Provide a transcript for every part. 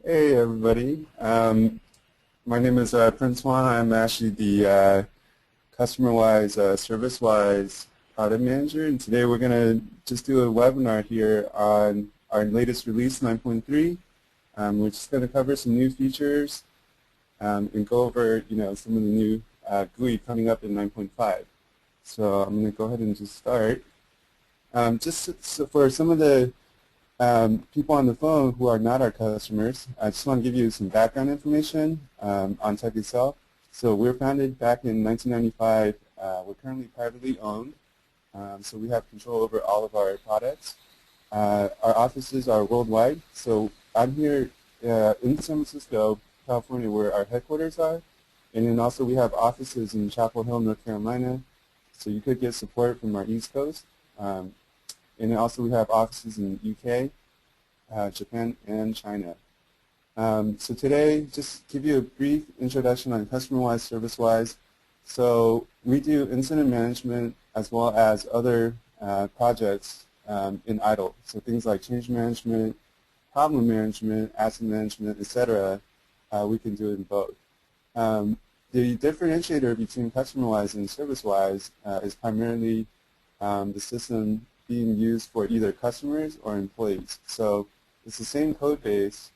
Hey everybody. My name is Prince Juan. I'm actually the CustomerWise, ServiceWise product manager, and today we're going to just do a webinar here on our latest release 9.3. We're just going to cover some new features and go over, some of the new GUI coming up in 9.5. So I'm going to go ahead and just start. Just so for some of the people on the phone who are not our customers, I just want to give you some background information on TechExcel. So we were founded back in 1995. We're currently privately owned, so we have control over all of our products. Our offices are worldwide. So I'm here in San Francisco, California, where our headquarters are, and then also we have offices in Chapel Hill, North Carolina. So you could get support from our East Coast. And also we have offices in the UK, Japan, and China. So today, just give you a brief introduction on CustomerWise, ServiceWise. So we do incident management as well as other projects in idle. So things like change management, problem management, asset management, etc. We can do it in both. The differentiator between CustomerWise and ServiceWise is primarily the system being used for either customers or employees. So it's the same code base.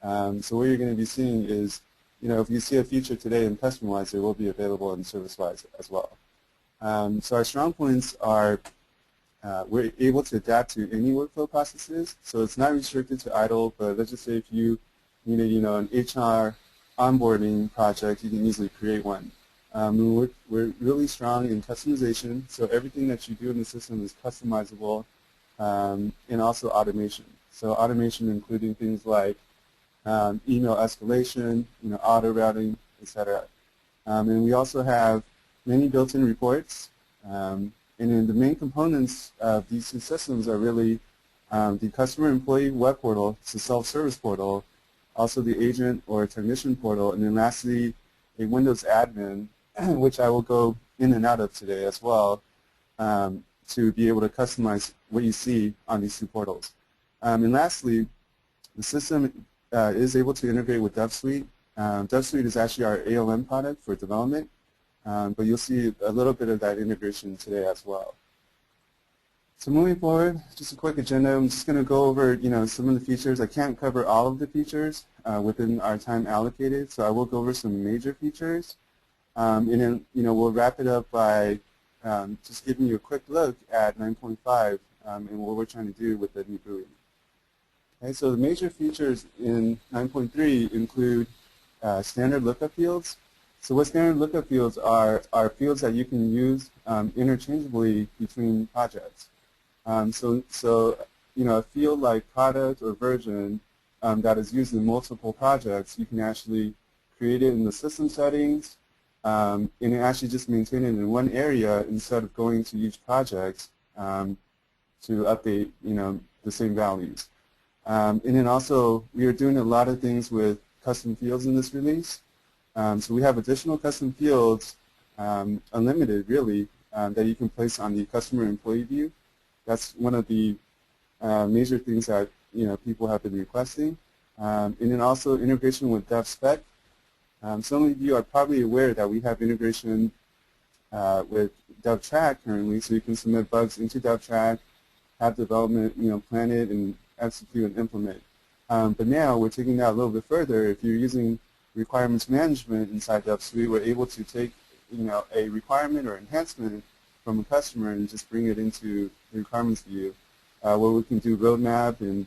So what you're going to be seeing is, if you see a feature today in CustomerWise, it will be available in ServiceWise as well. So our strong points are we're able to adapt to any workflow processes. So it's not restricted to idle, but let's just say if you need an HR onboarding project, you can easily create one. We're really strong in customization, so everything that you do in the system is customizable, and also automation. So automation including things like email escalation, auto routing, etc. And we also have many built-in reports, and then the main components of these two systems are really the customer employee web portal, it's a self-service portal, also the agent or technician portal, and then lastly a Windows admin, which I will go in and out of today as well, to be able to customize what you see on these two portals. And lastly, the system is able to integrate with DevSuite. DevSuite is actually our ALM product for development, but you'll see a little bit of that integration today as well. So moving forward, just a quick agenda. I'm just going to go over, some of the features. I can't cover all of the features within our time allocated, so I will go over some major features. And then, we'll wrap it up by just giving you a quick look at 9.5 and what we're trying to do with the new GUI. Okay, so the major features in 9.3 include standard lookup fields. So what standard lookup fields are fields that you can use interchangeably between projects. So a field like product or version that is used in multiple projects, you can actually create it in the system settings, and actually just maintain it in one area instead of going to each project to update, the same values. And then also, we are doing a lot of things with custom fields in this release. So we have additional custom fields, unlimited really, that you can place on the customer employee view. That's one of the major things that people have been requesting. And then also integration with DevSpec. Some of you are probably aware that we have integration with DevTrack currently, so you can submit bugs into DevTrack, have development, plan it and execute and implement. But now we're taking that a little bit further. If you're using requirements management inside DevSuite, we're able to take, a requirement or enhancement from a customer and just bring it into the requirements view, where we can do roadmap and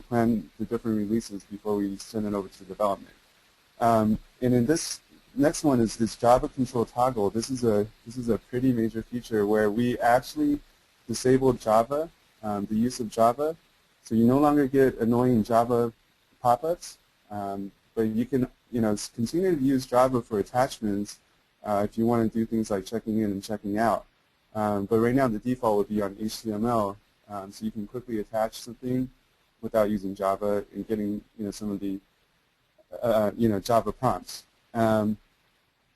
plan the different releases before we send it over to development. And then this next one is this Java control toggle. This is a pretty major feature where we actually disabled Java, the use of Java. So you no longer get annoying Java pop-ups, but you can continue to use Java for attachments if you want to do things like checking in and checking out. But right now the default would be on HTML, so you can quickly attach something without using Java and getting some of the Java prompts.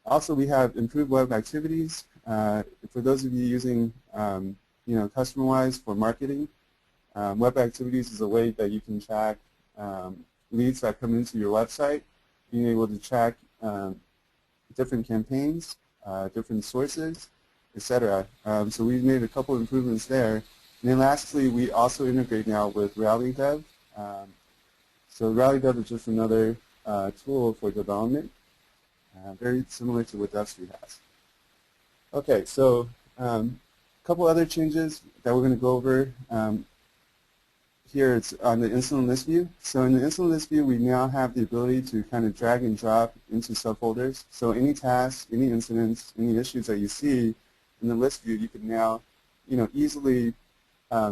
Also, we have improved web activities. For those of you using CustomerWise for marketing, web activities is a way that you can track leads that come into your website, being able to track different campaigns, different sources, etc. So we've made a couple improvements there. And then lastly, we also integrate now with RallyDev. So RallyDev is just another tool for development, very similar to what DevSuite has. Okay, so a couple other changes that we're going to go over. Here it's on the incident list view. So in the incident list view, we now have the ability to kind of drag and drop into subfolders. So any tasks, any incidents, any issues that you see in the list view, you can now, easily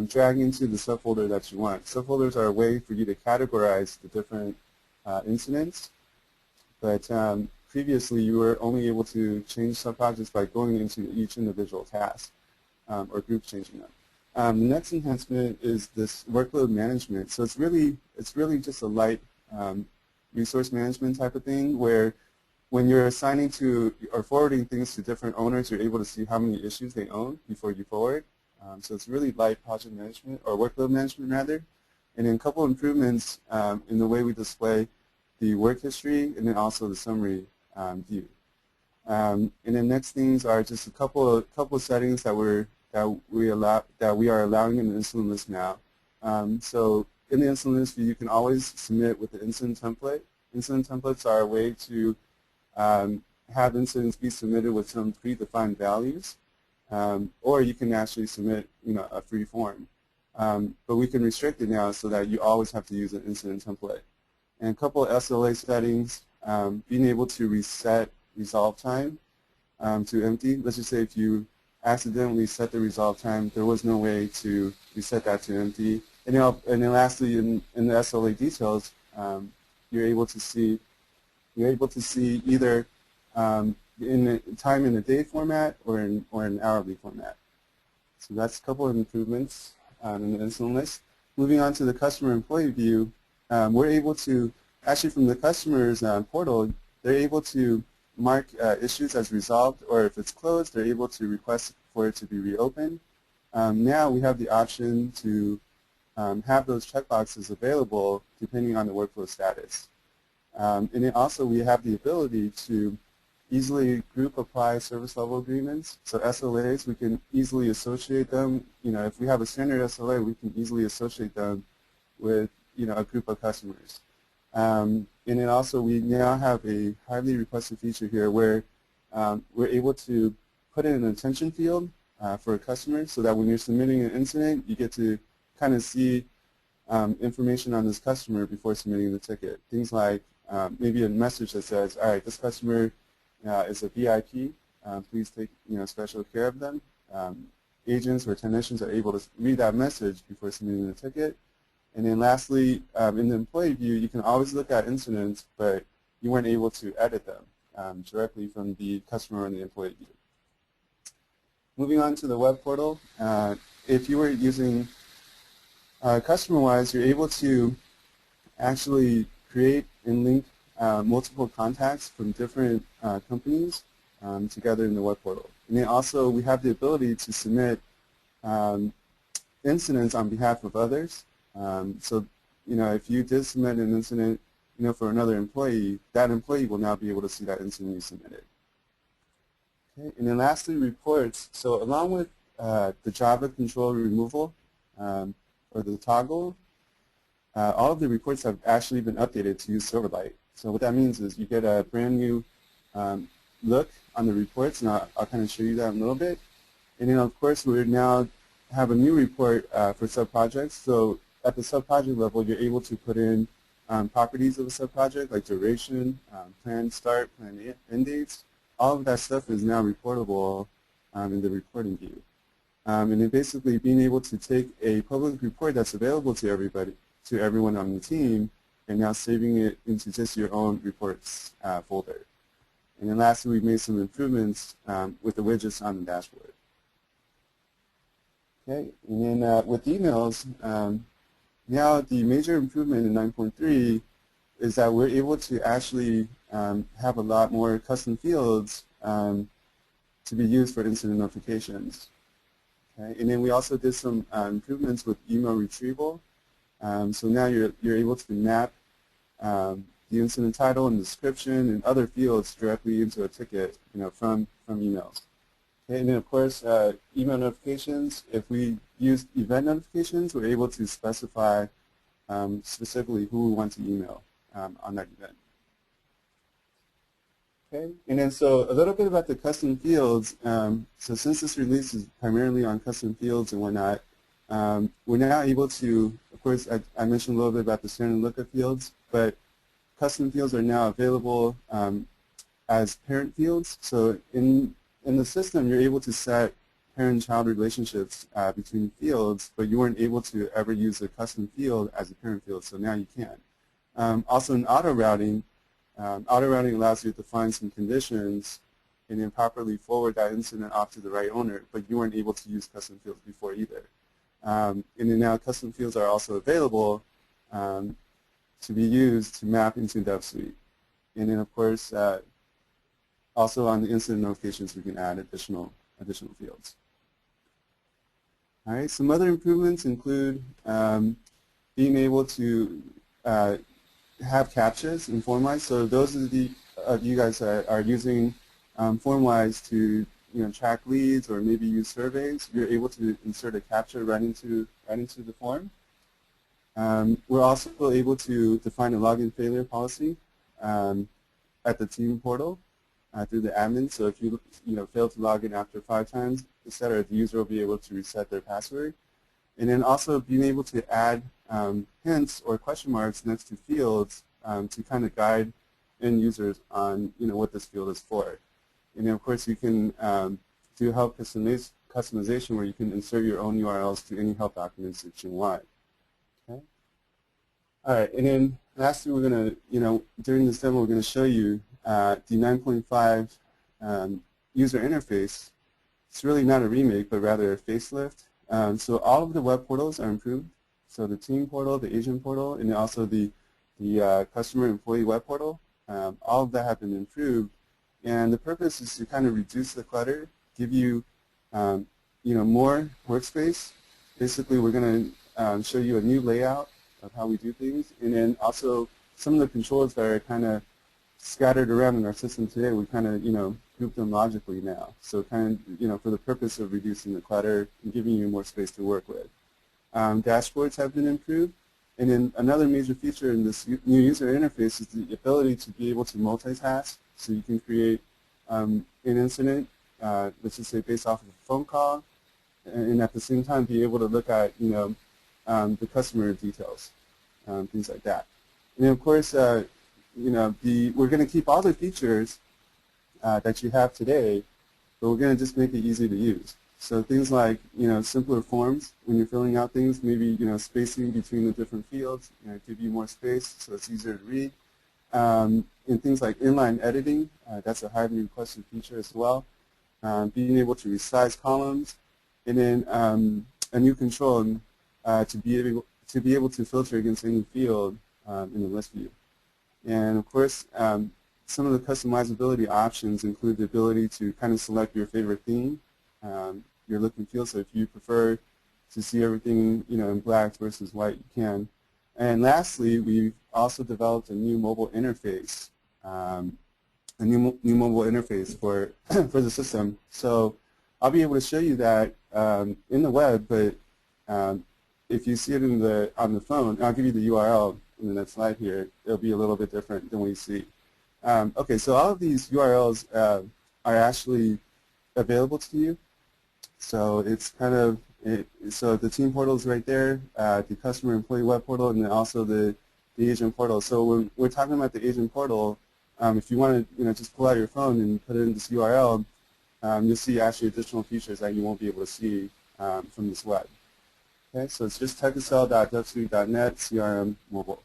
drag into the subfolder that you want. Subfolders are a way for you to categorize the different incidents, but previously you were only able to change subprojects by going into each individual task or group changing them. The next enhancement is this workload management. So it's really just a light resource management type of thing where when you're assigning to or forwarding things to different owners, you're able to see how many issues they own before you forward. So it's really light project management or workload management rather. And then a couple improvements in the way we display the work history and then also the summary view. And then next things are just a couple of settings that we are allowing in the incident list now. So in the incident list view, you can always submit with the incident template. Incident templates are a way to have incidents be submitted with some predefined values, or you can actually submit, a free form. But we can restrict it now so that you always have to use an incident template. And a couple of SLA settings, being able to reset resolve time to empty. Let's just say if you accidentally set the resolve time, there was no way to reset that to empty. And then lastly, in the SLA details, you're able to see either in the time in the day format or in hourly format. So that's a couple of improvements in the incident list. Moving on to the customer employee view, we're able to actually from the customer's portal, they're able to mark issues as resolved, or if it's closed, they're able to request for it to be reopened. Now we have the option to have those checkboxes available depending on the workflow status. And then also we have the ability to easily group apply service level agreements. So SLAs, we can easily associate them. If we have a standard SLA, we can easily associate them with a group of customers. And then also we now have a highly requested feature here where we're able to put in an attention field for a customer so that when you're submitting an incident, you get to kind of see information on this customer before submitting the ticket. Things like maybe a message that says, all right, this customer is a VIP. Please take special care of them. Agents or technicians are able to read that message before submitting the ticket. And then lastly, in the employee view, you can always look at incidents, but you weren't able to edit them directly from the customer and the employee view. Moving on to the web portal, if you were using CustomerWise, you're able to actually create and link multiple contacts from different companies together in the web portal. And then also we have the ability to submit incidents on behalf of others. So, if you did submit an incident, for another employee, that employee will now be able to see that incident you submitted. Okay, and then lastly, reports. So along with the Java control removal or the toggle, all of the reports have actually been updated to use Silverlight. So what that means is you get a brand new look on the reports, and I'll kind of show you that in a little bit. And then of course we now have a new report for subprojects. So at the subproject level, you're able to put in properties of a subproject like duration, planned start, planned end dates. All of that stuff is now reportable in the reporting view. And then basically being able to take a public report that's available to everyone on the team, and now saving it into just your own reports folder. And then lastly, we've made some improvements with the widgets on the dashboard. Okay, and then with emails, now the major improvement in 9.3 is that we're able to actually have a lot more custom fields to be used for incident notifications. Okay? And then we also did some improvements with email retrieval. So now you're able to map the incident title and description and other fields directly into a ticket, from emails. Okay, and then of course, email notifications. If we use event notifications, we're able to specify specifically who we want to email on that event. Okay, and then so a little bit about the custom fields. So since this release is primarily on custom fields and whatnot, we're now able to, of course, I mentioned a little bit about the standard lookup fields, but custom fields are now available as parent fields. So in the system, you're able to set parent-child relationships between fields, but you weren't able to ever use a custom field as a parent field, so now you can. Also in auto-routing allows you to define some conditions and then properly forward that incident off to the right owner, but you weren't able to use custom fields before either. And then now custom fields are also available to be used to map into DevSuite. And then of course, also on the incident notifications, we can add additional fields. All right, some other improvements include being able to have CAPTCHAs in FormWise. So those of you guys that are using FormWise to track leads or maybe use surveys, you're able to insert a CAPTCHA right into the form. We're also able to define a login failure policy at the team portal through the admin. So if you fail to log in after 5 times, etc., the user will be able to reset their password. And then also being able to add hints or question marks next to fields to kind of guide end users on what this field is for. And then of course you can do help customization where you can insert your own URLs to any help documents that you want. Okay. All right, and then lastly, we're going to, during this demo, we're going to show you the 9.5 user interface. It's really not a remake, but rather a facelift. So all of the web portals are improved. So the team portal, the agent portal, and also the customer employee web portal, all of that have been improved. And the purpose is to kind of reduce the clutter, give you, more workspace. Basically, we're going to show you a new layout of how we do things, and then also some of the controls that are kind of scattered around in our system today, we kind of, group them logically now. So kind of, for the purpose of reducing the clutter and giving you more space to work with. Dashboards have been improved. And then another major feature in this new user interface is the ability to be able to multitask. So you can create an incident, let's just say based off of a phone call, and at the same time be able to look at, the customer details, things like that. And then of course, we're going to keep all the features that you have today, but we're going to just make it easy to use. So things like, simpler forms when you're filling out things, maybe, spacing between the different fields, give you more space so it's easier to read. And things like inline editing, that's a highly requested feature as well. Being able to resize columns, and then a new control to be able to filter against any field in the list view. And of course, some of the customizability options include the ability to kind of select your favorite theme, your look and feel. So if you prefer to see everything, in black versus white, you can. And lastly, we've also developed a new mobile interface, new mobile interface for for the system. So I'll be able to show you that in the web, but if you see it on the phone, I'll give you the URL in the next slide here. It'll be a little bit different than what you see. Okay, so all of these URLs are actually available to you. So it's kind of, so the team portal is right there, the customer employee web portal, and then also the agent portal. So when we're talking about the agent portal, if you want to just pull out your phone and put it in this URL, you'll see actually additional features that you won't be able to see from this web. Okay, so it's just techexcel.devsuite.net CRM mobile.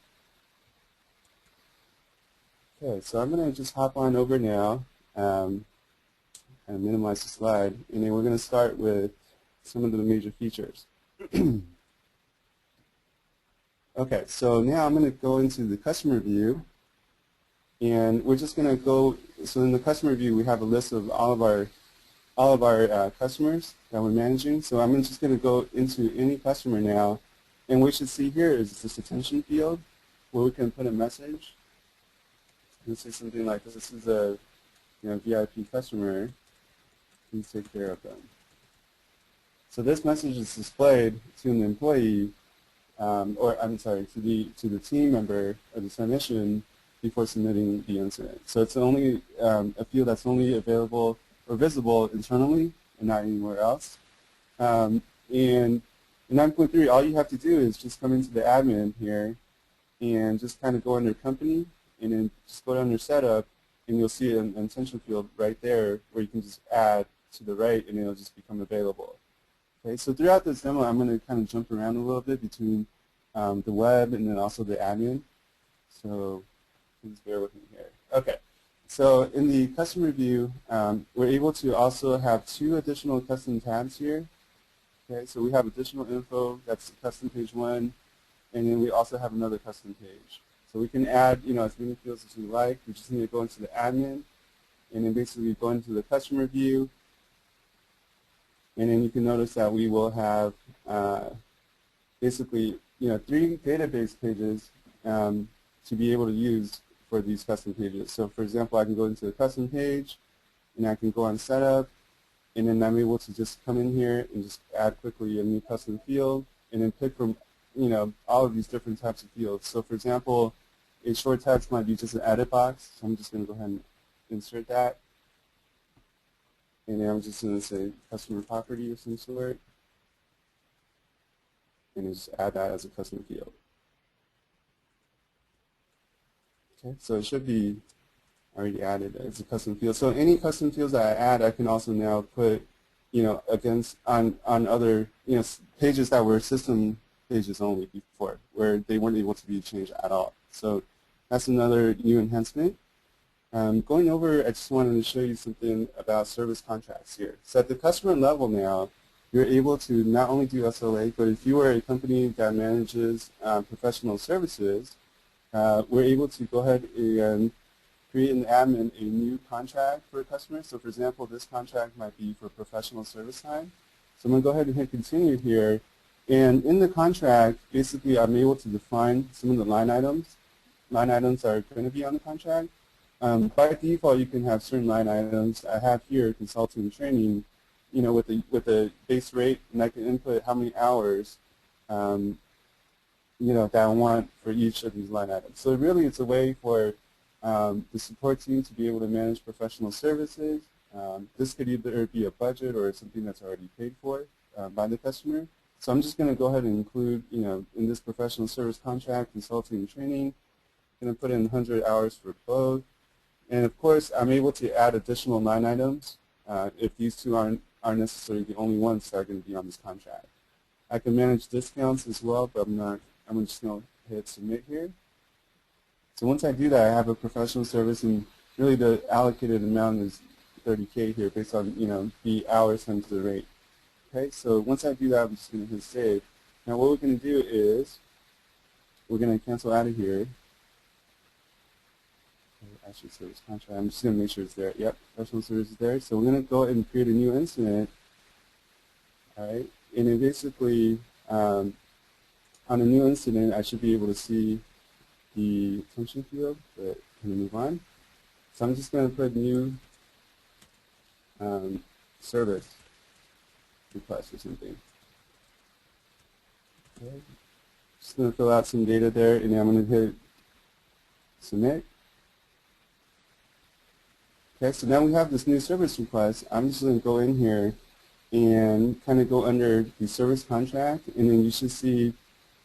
Okay, so I'm going to just hop on over now and minimize the slide, and then we're going to start with some of the major features. Okay, so now I'm going to go into the customer view, and we're just going to go, so in the customer view we have a list of all of our customers that we're managing. So I'm just going to go into any customer now, and what you should see here is this attention field. where we can put a message and say something like, this is a VIP customer, please take care of them. So this message is displayed to an employee, or I'm sorry, to the team member or the submission before submitting the incident. So it's only a field that's only available or visible internally and not anywhere else. And in 9.3, all you have to do is just come into the admin here and just kind of go under company and then just go under setup, and you'll see an intention field right there where you can just add to the right and it'll just become available. Okay, so throughout this demo, I'm going to kind of jump around a little bit between the web and then also the admin. So please bear with me here. Okay, so in the customer view, we're able to also have 2 additional custom tabs here. Okay, so we have additional info, that's custom page 1, and then we also have another custom page. So we can add, as many fields as we like. We just need to go into the admin, and then basically go into the customer view, and then you can notice that we will have basically, 3 database pages to be able to use for these custom pages. So for example, I can go into the custom page, and I can go on setup, and then I'm able to just come in here and just add quickly a new custom field, and then pick from all of these different types of fields. So for example, a short text might be just an edit box, so I'm just going to go ahead and insert that. And then I'm just going to say customer property of some sort, and just add that as a custom field. Okay, so it should be already added as a custom field. So any custom fields that I add, I can also now put, against on other, pages that were system pages only before, where they weren't able to be changed at all. So that's another new enhancement. Going over, I just wanted to show you something about service contracts here. So at the customer level now, you're able to not only do SLA, but if you are a company that manages professional services, we're able to go ahead and create in the admin a new contract for a customer. So for example, this contract might be for professional service time. So I'm going to go ahead and hit continue here. And in the contract, basically I'm able to define some of the line items. Line items are going to be on the contract. By default, you can have certain line items. I have here consulting and training, with the base rate, and I can input how many hours, that I want for each of these line items. So really, it's a way for the support team to be able to manage professional services. This could either be a budget or something that's already paid for by the customer. So I'm just going to go ahead and include, in this professional service contract, consulting and training. I'm going to put in 100 hours for both. And of course, I'm able to add additional line items if these 2 aren't necessarily the only ones that are going to be on this contract. I can manage discounts as well, but I'm just going to hit submit here. So once I do that, I have a professional service, and really the allocated amount is 30K here based on the hours times the rate. Okay, so once I do that, I'm just going to hit save. Now what we're going to do is we're going to cancel out of here. Actually, service contract. I'm just going to make sure it's there. Yep, professional service is there. So we're going to go ahead and create a new incident. All right, and then basically on a new incident, I should be able to see the attention field, but I'm going to move on. So I'm just going to put new service request or something. Okay. Just going to fill out some data there, and then I'm going to hit submit. Okay, so now we have this new service request. I'm just going to go in here and kind of go under the service contract, and then you should see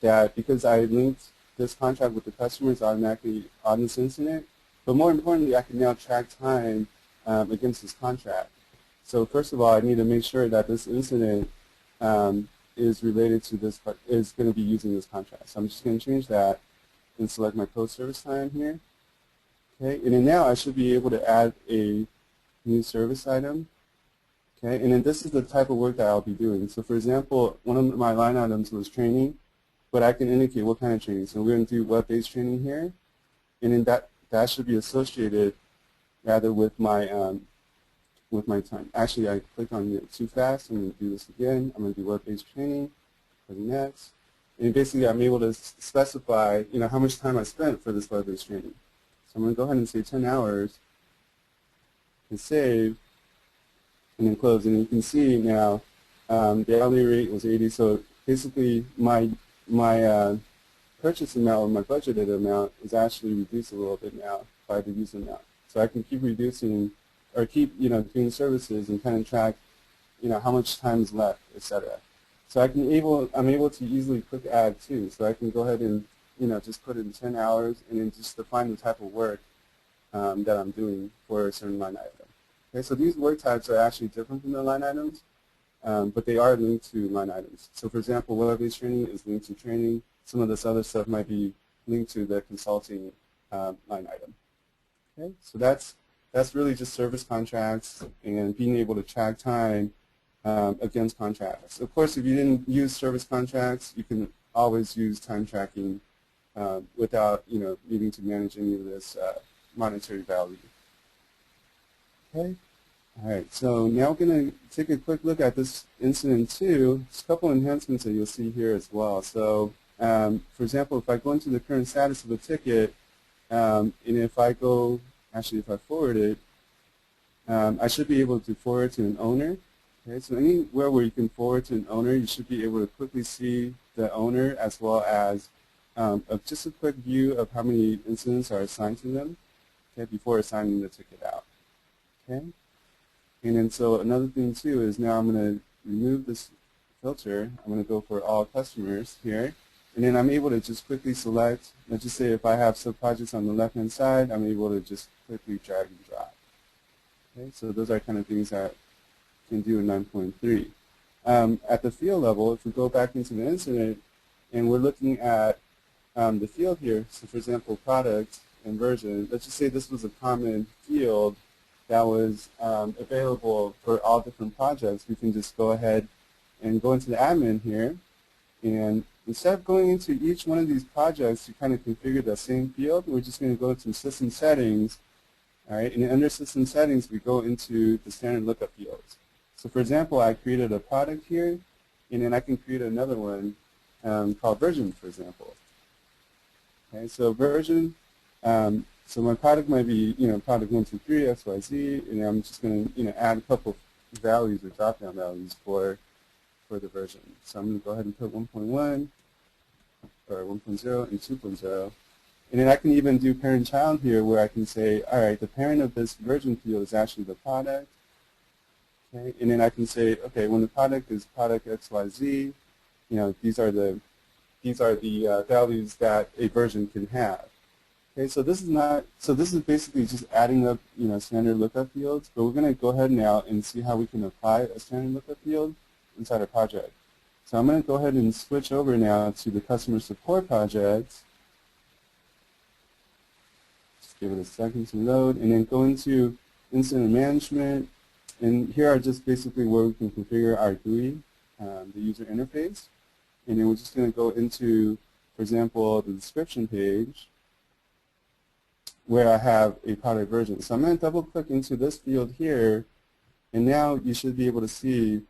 that because I linked this contract with the customer, it's automatically on this incident. But more importantly, I can now track time against this contract. So first of all, I need to make sure that this incident is related to this, is going to be using this contract. So I'm just going to change that and select my post-service time here. Okay, and then now I should be able to add a new service item. Okay, and then this is the type of work that I'll be doing. So for example, one of my line items was training, but I can indicate what kind of training. So we're going to do web-based training here, and then that should be associated rather with my time. Actually, I clicked on it too fast. I'm going to do this again. I'm going to do web-based training. Click next. And basically, I'm able to specify, how much time I spent for this web-based training. So I'm going to go ahead and say 10 hours, and save, and then close. And you can see now the hourly rate was 80. So basically, my purchase amount or my budgeted amount is actually reduced a little bit now by the user amount. So I can keep reducing or keep doing services and kind of track how much time is left, etc. So I'm able to easily click add too. So I can go ahead and just put in 10 hours and then just define the type of work that I'm doing for a certain line item. Okay, so these work types are actually different from the line items, but they are linked to line items. So for example, web-based training is linked to training. Some of this other stuff might be linked to the consulting line item. Okay, so that's really just service contracts and being able to track time against contracts. Of course, if you didn't use service contracts, you can always use time tracking without needing to manage any of this monetary value. Okay. All right. So now we're going to take a quick look at this incident 2. There's a couple enhancements that you'll see here as well. So, for example, if I go into the current status of a ticket, and if I forward it, I should be able to forward to an owner. Okay, so anywhere where you can forward to an owner, you should be able to quickly see the owner as well as just a quick view of how many incidents are assigned to them, okay, before assigning the ticket out. Okay, and then so another thing too is now I'm going to remove this filter. I'm going to go for all customers here, and then I'm able to just quickly select. Let's just say if I have sub-projects on the left-hand side, I'm able to just quickly drag and drop. Okay, so those are kind of things that can do in 9.3. At the field level, if we go back into the incident and we're looking at the field here, so for example, product and version, let's just say this was a common field that was available for all different projects, we can just go ahead and go into the admin here, and instead of going into each one of these projects to kind of configure the same field, we're just going to go to system settings, all right, and under system settings we go into the standard lookup fields. So for example, I created a product here, and then I can create another one called version, for example. Okay, so version, so my product might be, product 1, 2, 3, X, Y, Z, and I'm just going to, add a couple of values or drop-down values for the version. So I'm going to go ahead and put 1.1, or 1.0, and 2.0. And then I can even do parent-child here, where I can say, all right, the parent of this version field is actually the product. Okay, and then I can say, okay, when the product is product XYZ, these are the values that a version can have. Okay, so this is basically just adding up, standard lookup fields. But we're going to go ahead now and see how we can apply a standard lookup field inside a project. So I'm going to go ahead and switch over now to the customer support project. Just give it a second to load, and then go into incident management. And here are just basically where we can configure our GUI, the user interface. And then we're just going to go into, for example, the description page where I have a product version. So I'm going to double click into this field here, and now you should be able to see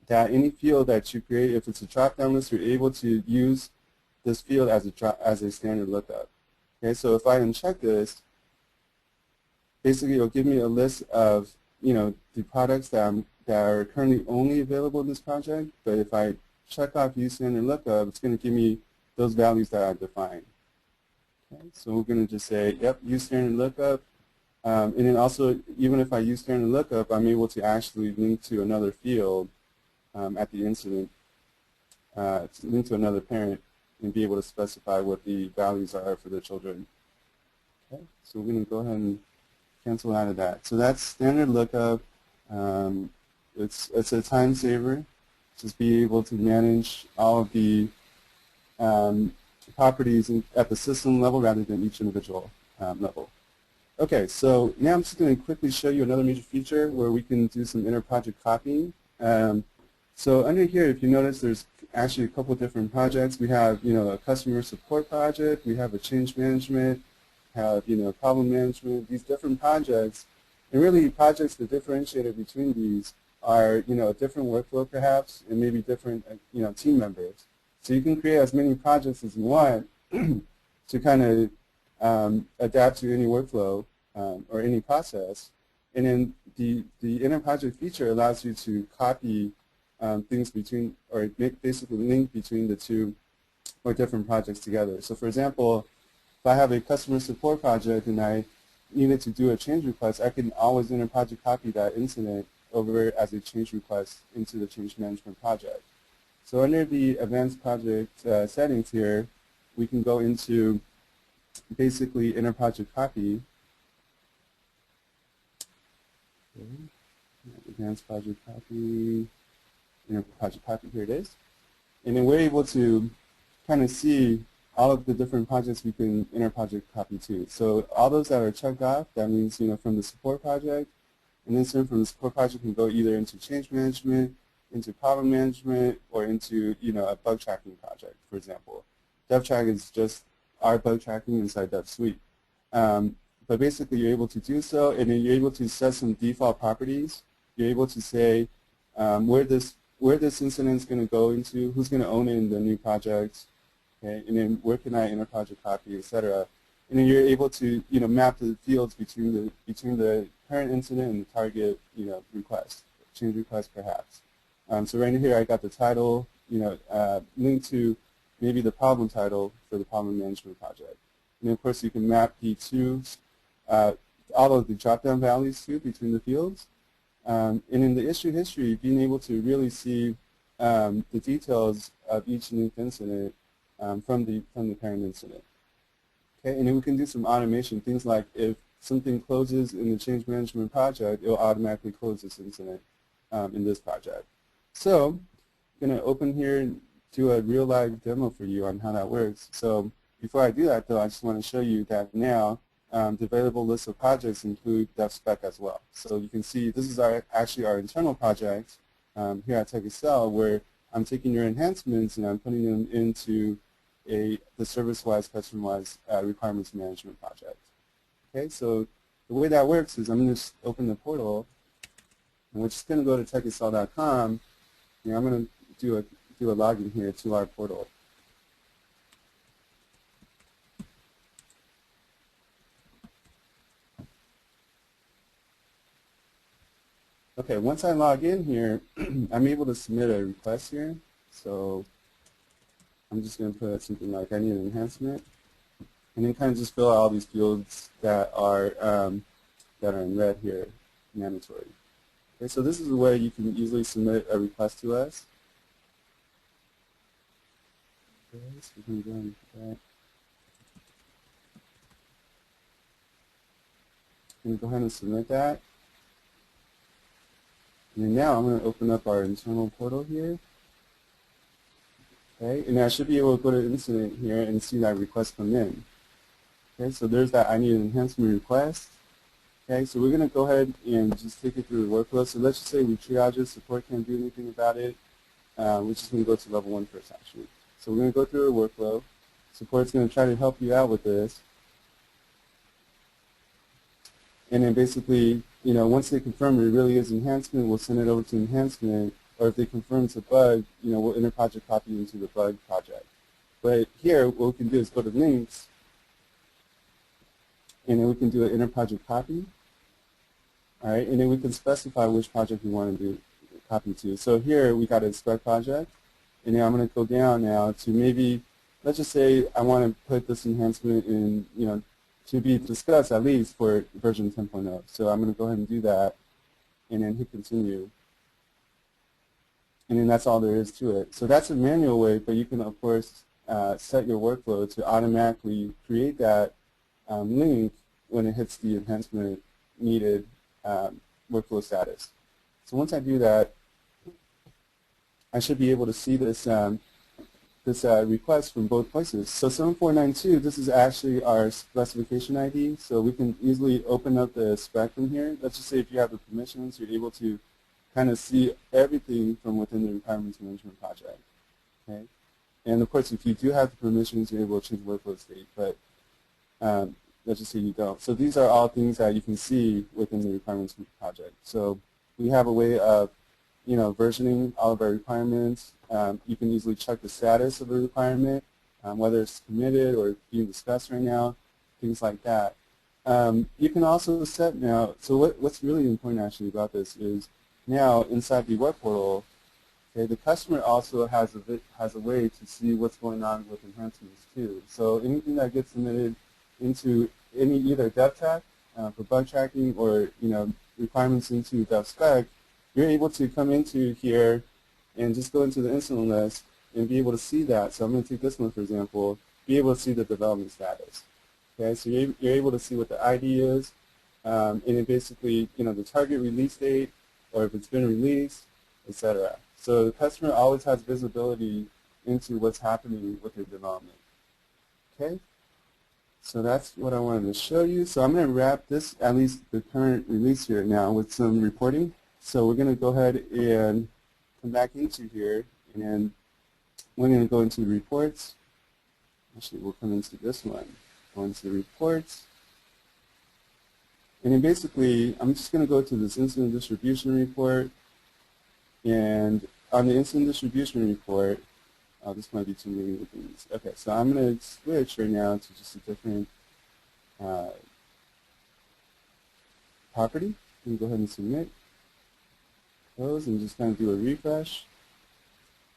that any field that you create, if it's a drop-down list, you're able to use this field as a standard lookup. Okay, so if I uncheck this, basically it'll give me a list of the products that are currently only available in this project, but if I check off use standard lookup, it's going to give me those values that I've defined. Okay, so we're going to just say, yep, use standard lookup, and then also, even if I use standard lookup, I'm able to actually link to another field at the incident, link to another parent, and be able to specify what the values are for the children. Okay, so we're going to go ahead and cancel out of that. So that's standard lookup. It's a time saver. Just be able to manage all of the properties at the system level rather than each individual level. Okay, so now I'm just going to quickly show you another major feature where we can do some inter-project copying. So under here, if you notice, there's actually a couple different projects. We have, a customer support project. We have a change management. Have problem management, these different projects, and really projects, the differentiator between these are a different workflow perhaps, and maybe different team members. So you can create as many projects as you want to kind of adapt to any workflow or any process. And then the inner project feature allows you to copy things between, or basically link between the two or different projects together. So for example, if I have a customer support project and I needed to do a change request, I can always inner project copy that incident over as a change request into the change management project. So under the advanced project settings here, we can go into basically inner project copy. Okay. Advanced project copy, inner project copy, here it is. And then we're able to kind of see all of the different projects we can inner project copy to. So all those that are checked off, that means from the support project, and then from the support project can go either into change management, into problem management, or into a bug tracking project, for example. DevTrack is just our bug tracking inside DevSuite. But basically you're able to do so, and then you're able to set some default properties. You're able to say where this incident is going to go into, who's going to own it in the new project, okay, and then where can I inner project copy, etc. And then you're able to map the fields between the current incident and the target request, change request perhaps. So right here I got the title, linked to maybe the problem title for the problem management project. And of course you can map the two, all of the drop-down values too between the fields. And in the issue history, being able to really see the details of each linked incident from the parent incident. Okay, and then we can do some automation, things like if something closes in the change management project, it will automatically close this incident in this project. So I'm going to open here and do a real live demo for you on how that works. So before I do that though, I just want to show you that now the available list of projects include DevSpec as well. So you can see this is actually our internal project here at TechExcel, where I'm taking your enhancements and I'm putting them into the ServiceWise, CustomerWise requirements management project. Okay, so the way that works is I'm going to just open the portal, and we're just going to go to TechExcel.com, and I'm going to do a login here to our portal. Okay, once I log in here, I'm able to submit a request here. So I'm just going to put something like I need an enhancement, and then kind of just fill out all these fields that are in red here, mandatory. Okay, so this is a way you can easily submit a request to us. Okay, so we're going to go into that. I'm going to go ahead and submit that. And then now I'm going to open up our internal portal here. Okay, and I should be able to go to incident here and see that request come in. Okay, so there's that I need an enhancement request. Okay, so we're going to go ahead and just take it through the workflow. So let's just say we triage it, support can't do anything about it. We're just going to go to level 1 first, actually. So we're going to go through a workflow. Support's going to try to help you out with this. And then basically, once they confirm it really is enhancement, we'll send it over to enhancement. Or if they confirm it's a bug, we'll inner project copy into the bug project. But here, what we can do is go to links, and then we can do an inner project copy. All right, and then we can specify which project we want to do copy to. So here we got a spec project, and now I'm going to go down now to maybe, let's just say I want to put this enhancement in, to be discussed at least for version 10.0. So I'm going to go ahead and do that, and then hit continue. And then that's all there is to it. So that's a manual way, but you can, of course, set your workflow to automatically create that link when it hits the enhancement needed workflow status. So once I do that, I should be able to see this request from both places. So 7492, this is actually our specification ID, so we can easily open up the spec from here. Let's just say if you have the permissions, you're able to kind of see everything from within the requirements management project. Okay, and of course, if you do have the permissions, you're able to change workflow state. But let's just say you don't. So these are all things that you can see within the requirements project. So we have a way of versioning all of our requirements. You can easily check the status of the requirement, whether it's committed or being discussed right now, things like that. You can also set now, so what's really important actually about this is now inside the web portal, okay, the customer also has a way to see what's going on with enhancements too. So anything that gets submitted into any either dev tech for bug tracking or requirements into dev spec, you're able to come into here and just go into the incident list and be able to see that. So I'm going to take this one for example, be able to see the development status. Okay, so you're able to see what the ID is, and it basically the target release date, or if it's been released, etc. So the customer always has visibility into what's happening with your development. Okay, so that's what I wanted to show you. So I'm going to wrap this, at least the current release here now, with some reporting. So we're going to go ahead and come back into here, and we're going to go into reports. Actually, we'll come into this one. Go into the reports. And then basically, I'm just going to go to this incident distribution report. And on the incident distribution report, this might be too many things. Okay, so I'm going to switch right now to just a different property. You can go ahead and submit those and just kind of do a refresh.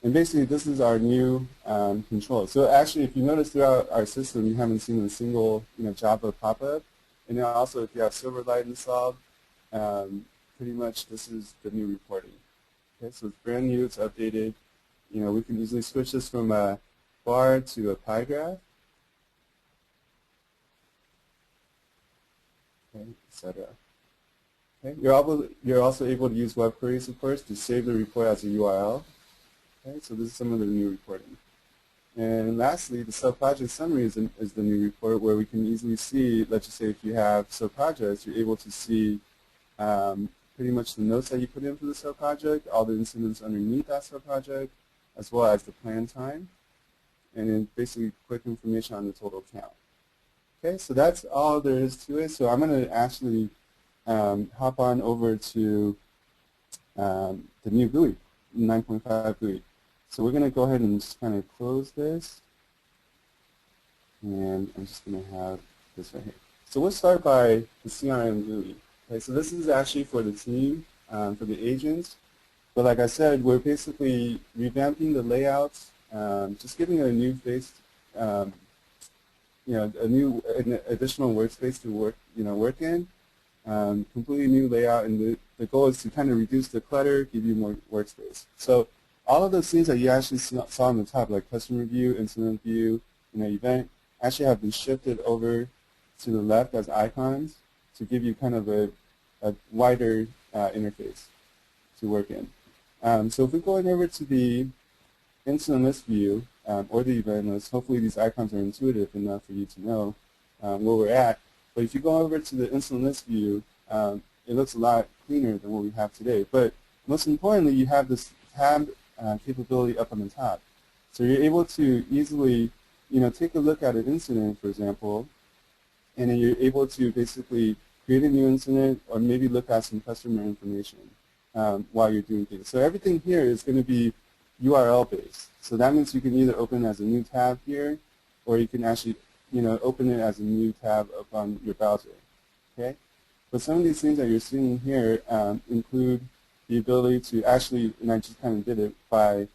And basically, this is our new control. So actually, if you notice throughout our system, you haven't seen a single Java pop-up. And then also, if you have Silverlight installed, pretty much this is the new reporting. Okay, so it's brand new, it's updated. We can easily switch this from a bar to a pie graph, okay, etc. Okay, you're also able to use web queries, of course, to save the report as a URL. Okay, so this is some of the new reporting. And lastly, the sub-project summary is the new report where we can easily see, let's just say if you have sub-projects, you're able to see pretty much the notes that you put in for the sub-project, all the incidents underneath that sub-project, as well as the plan time, and then basically quick information on the total count. Okay, so that's all there is to it. So I'm going to actually hop on over to the new GUI, 9.5 GUI. So we're going to go ahead and just kind of close this, and I'm just going to have this right here. So we'll start by the CRM GUI. Okay, so this is actually for the team, for the agents. But like I said, we're basically revamping the layouts, just giving it a new face, an additional workspace to work in. Completely new layout, and the goal is to kind of reduce the clutter, give you more workspace. So all of those things that you actually saw on the top, like customer view, incident view, event, actually have been shifted over to the left as icons to give you kind of a wider interface to work in. So if we go over to the incident list view or the event list, hopefully these icons are intuitive enough for you to know where we're at. But if you go over to the incident list view, it looks a lot cleaner than what we have today. But most importantly, you have this tab capability up on the top. So you're able to easily, take a look at an incident, for example, and then you're able to basically create a new incident or maybe look at some customer information while you're doing things. So everything here is going to be URL based. So that means you can either open as a new tab here, or you can actually open it as a new tab up on your browser. Okay? But some of these things that you're seeing here include the ability to actually, and I just kind of did it by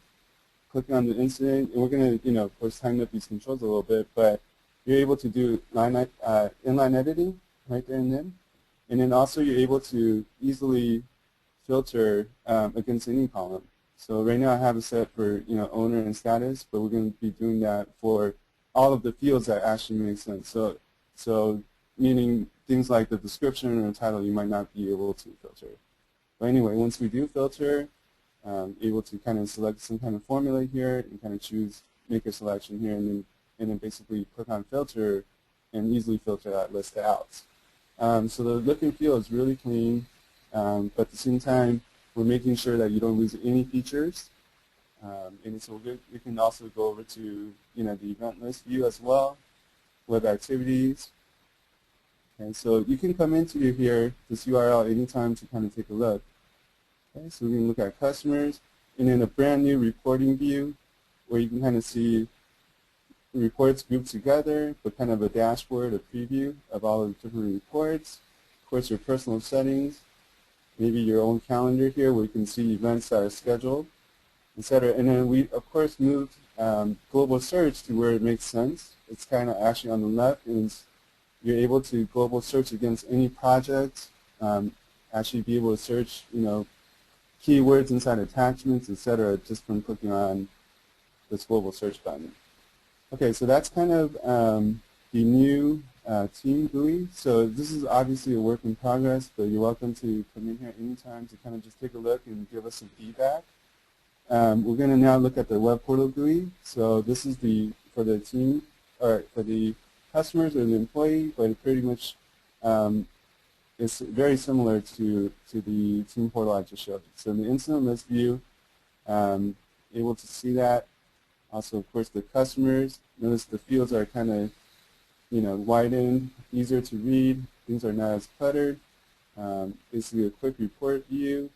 clicking on the incident, and we're going to, of course, tighten up these controls a little bit, but you're able to do inline editing right there and then. And then also you're able to easily filter against any column. So right now I have it set for owner and status, but we're going to be doing that for all of the fields that actually make sense. So meaning things like the description or the title you might not be able to filter. But anyway, once we do filter, able to kind of select some kind of formula here and kind of choose, make a selection here, and then basically click on filter and easily filter that list out. So the look and feel is really clean, but at the same time, we're making sure that you don't lose any features. And so we can also go over to the event list view as well, web activities. And so you can come into here, this URL anytime to kind of take a look. Okay, so we can look at customers, and then a brand new reporting view where you can kind of see reports grouped together, but kind of a dashboard, a preview of all the different reports. Of course, your personal settings, maybe your own calendar here where you can see events that are scheduled, etc. And then we, of course, moved global search to where it makes sense. It's kind of actually on the left, and you're able to global search against any project, actually be able to search, keywords inside attachments, etc., just from clicking on this global search button. Okay, so that's kind of the new team GUI. So this is obviously a work in progress, but you're welcome to come in here anytime to kind of just take a look and give us some feedback. We're going to now look at the web portal GUI. So this is for the team, or for the customers or the employee, but it pretty much is very similar to the team portal I just showed you. So in the incident list view, able to see that. Also, of course, the customers. Notice the fields are kind of, widened, easier to read. Things are not as cluttered. Basically, a quick report view,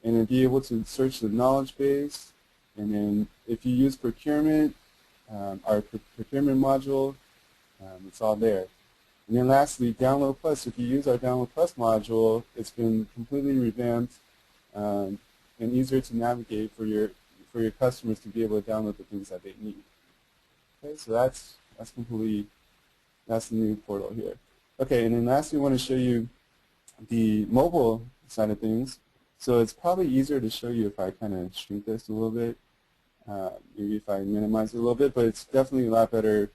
and then be able to search the knowledge base. And then, if you use procurement, our procurement module, it's all there. And then, lastly, Download Plus. If you use our Download Plus module, it's been completely revamped and easier to navigate for your customers to be able to download the things that they need. Okay, so that's the new portal here. Okay, and then lastly, I want to show you the mobile side of things. So it's probably easier to show you if I kind of shrink this a little bit, maybe if I minimize it a little bit, but it's definitely a lot better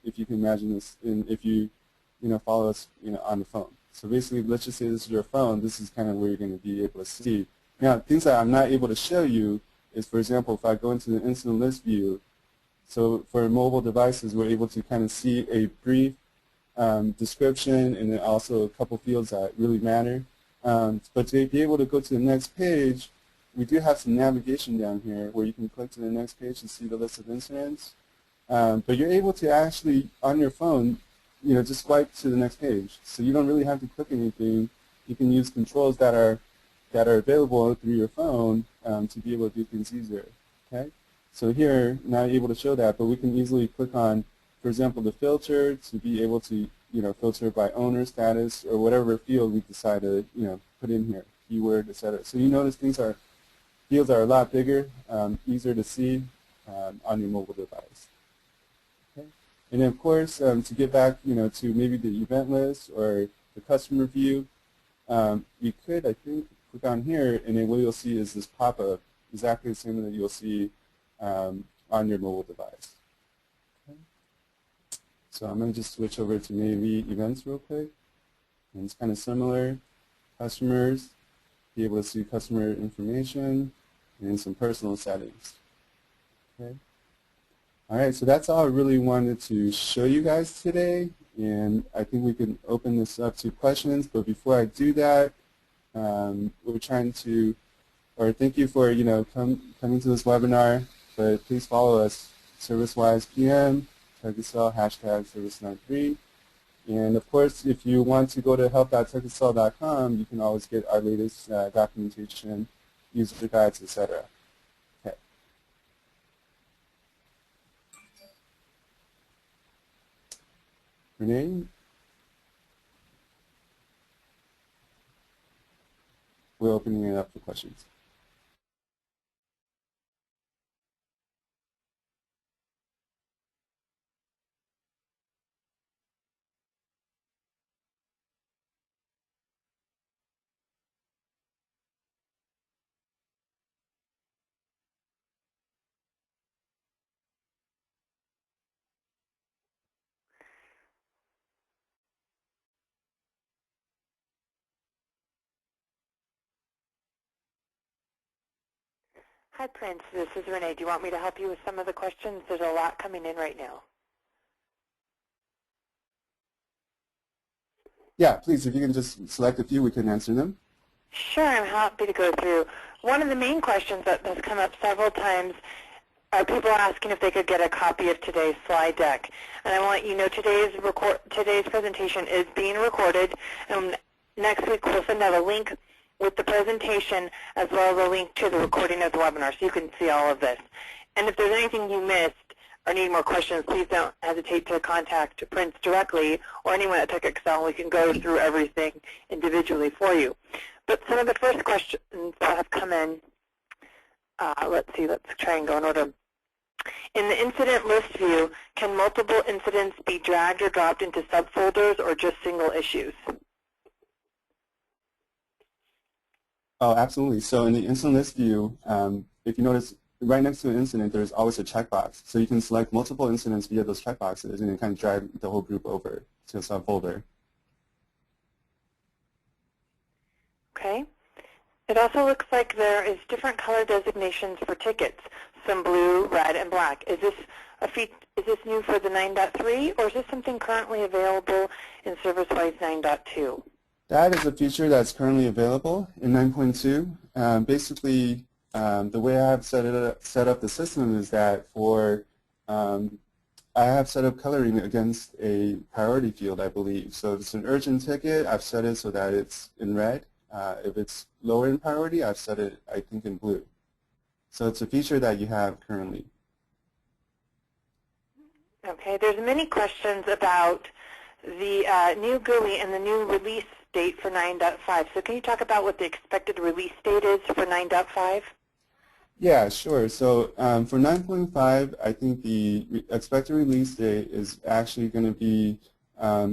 if you can imagine this, and if you follow us on the phone. So basically, let's just say this is your phone. This is kind of where you're going to be able to see. Now, things that I'm not able to show you is, for example, if I go into the incident list view, so for mobile devices, we're able to kind of see a brief description and then also a couple fields that really matter. But to be able to go to the next page, we do have some navigation down here where you can click to the next page and see the list of incidents. But you're able to actually, on your phone, just swipe to the next page. So you don't really have to click anything. You can use controls that are available through your phone to be able to do things easier. Okay? So here, not able to show that, but we can easily click on, for example, the filter to be able to filter by owner status or whatever field we decide to put in here, keyword, etc. So you notice fields are a lot bigger, easier to see on your mobile device. Okay? And then of course, to get back to maybe the event list or the customer view, we could, I think, click on here, and then what you'll see is this pop-up, exactly the same that you'll see on your mobile device. Okay. So I'm going to just switch over to maybe events real quick. And it's kind of similar. Customers, be able to see customer information, and some personal settings. Okay. All right, so that's all I really wanted to show you guys today. And I think we can open this up to questions. But before I do that, we're trying to, or thank you for coming to this webinar. But please follow us, ServiceWise PM, TechExcel, #Service93. And of course, if you want to go to help.techexcel.com, you can always get our latest documentation, user guides, etc. Okay. Renee? We're opening it up for questions. Hi, Prince. This is Renee. Do you want me to help you with some of the questions? There's a lot coming in right now. Yeah, please, if you can just select a few, we can answer them. Sure, I'm happy to go through. One of the main questions that has come up several times are people asking if they could get a copy of today's slide deck. And I want you to know today's presentation is being recorded. Next week we'll send out a link with the presentation as well as a link to the recording of the webinar so you can see all of this. And if there's anything you missed or need more questions, please don't hesitate to contact Prince directly or anyone at TechExcel. We can go through everything individually for you. But some of the first questions that have come in, let's try and go in order. In the incident list view, can multiple incidents be dragged or dropped into subfolders or just single issues? Oh, absolutely. So in the incident list view, if you notice, right next to an incident, there's always a checkbox. So you can select multiple incidents via those checkboxes and then kind of drag the whole group over to a subfolder. Okay. It also looks like there is different color designations for tickets, some blue, red, and black. Is this new for the 9.3, or is this something currently available in ServiceWise 9.2? That is a feature that's currently available in 9.2. Basically, the way I have set up the system is that I have set up coloring against a priority field, I believe. So if it's an urgent ticket, I've set it so that it's in red. If it's lower in priority, I've set it, I think, in blue. So it's a feature that you have currently. Okay, there's many questions about the new GUI and the new release date for 9.5. So can you talk about what the expected release date is for 9.5? Yeah, sure. So for 9.5, I think the expected release date is actually going to be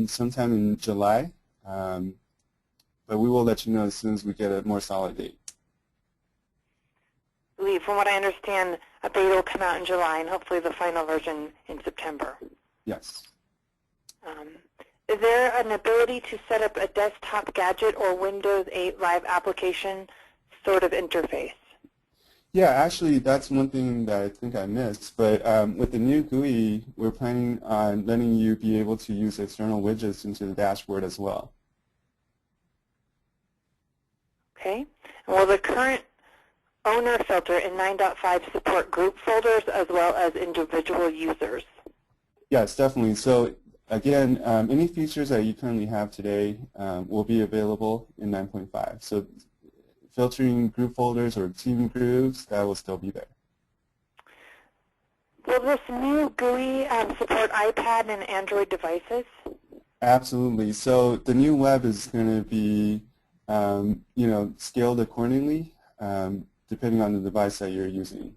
sometime in July. But we will let you know as soon as we get a more solid date. From what I understand, a beta will come out in July and hopefully the final version in September. Yes. Is there an ability to set up a desktop gadget or Windows 8 live application sort of interface? Yeah, actually, that's one thing that I think I missed. But with the new GUI, we're planning on letting you be able to use external widgets into the dashboard as well. Okay. And will the current owner filter in 9.5 support group folders as well as individual users? Yes, definitely. So again, any features that you currently have today will be available in 9.5. So filtering group folders or team groups, that will still be there. Will this new GUI support iPad and Android devices? Absolutely. So the new web is going to be scaled accordingly depending on the device that you're using.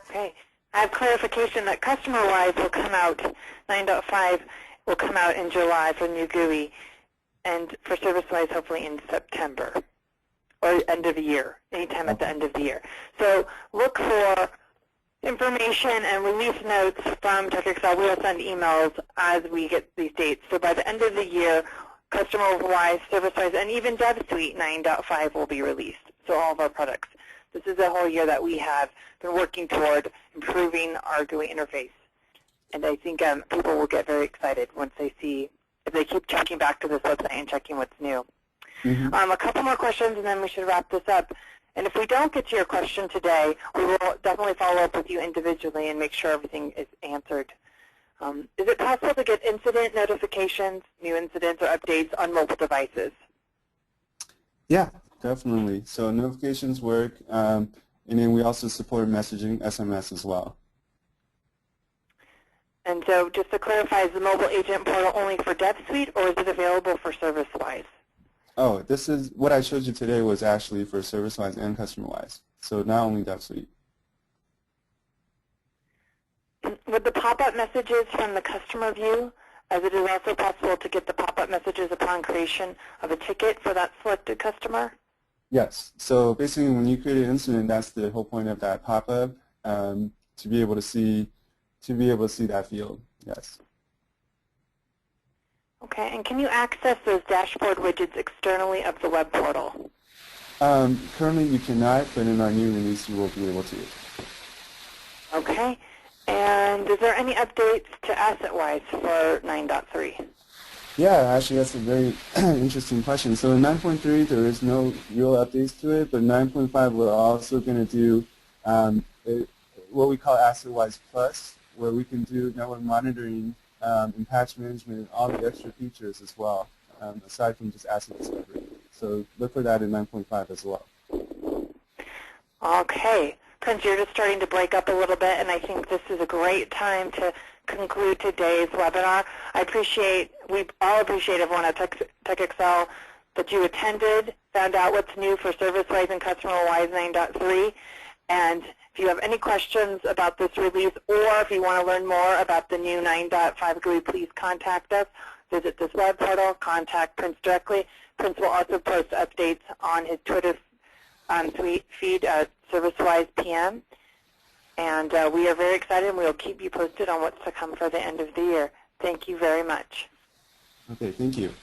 Okay. I have clarification that CustomerWise will come out, 9.5 will come out in July for new GUI, and for ServiceWise hopefully in September or end of the year, anytime at the end of the year. So look for information and release notes from TechExcel. We will send emails as we get these dates. So by the end of the year, CustomerWise, ServiceWise, and even DevSuite 9.5 will be released. So all of our products. This is a whole year that we have been working toward improving our GUI interface. And I think people will get very excited once they see, if they keep checking back to this website and checking what's new. Mm-hmm. A couple more questions and then we should wrap this up. And if we don't get to your question today, we will definitely follow up with you individually and make sure everything is answered. Is it possible to get incident notifications, new incidents, or updates on mobile devices? Yeah, definitely. So notifications work, and then we also support messaging, SMS as well. And so just to clarify, is the mobile agent portal only for DevSuite, or is it available for ServiceWise? Oh, this is what I showed you today was actually for ServiceWise and CustomerWise. So not only DevSuite. With the pop-up messages from the customer view, as it is also possible to get the pop-up messages upon creation of a ticket for that selected customer? Yes. So basically, when you create an incident, that's the whole point of that pop-up, to be able to see that field. Yes. Okay. And can you access those dashboard widgets externally of the web portal? Currently, you cannot, but in our new release, you will be able to. Okay. And is there any updates to AssetWise for 9.3? Yeah, actually, that's a very interesting question. So in 9.3, there is no real updates to it, but 9.5, we're also going to do what we call AssetWise Plus, where we can do network monitoring and patch management and all the extra features as well aside from just asset discovery. So look for that in 9.5 as well. Okay. Prince, you're just starting to break up a little bit, and I think this is a great time to conclude today's webinar. We all appreciate everyone at TechExcel that you attended, found out what's new for ServiceWise and CustomerWise 9.3. And if you have any questions about this release, or if you want to learn more about the new 9.5 GUI, please contact us. Visit this web portal, contact Prince directly. Prince will also post updates on his Twitter feed at ServiceWise PM. And we are very excited, and we will keep you posted on what's to come for the end of the year. Thank you very much. Okay, thank you.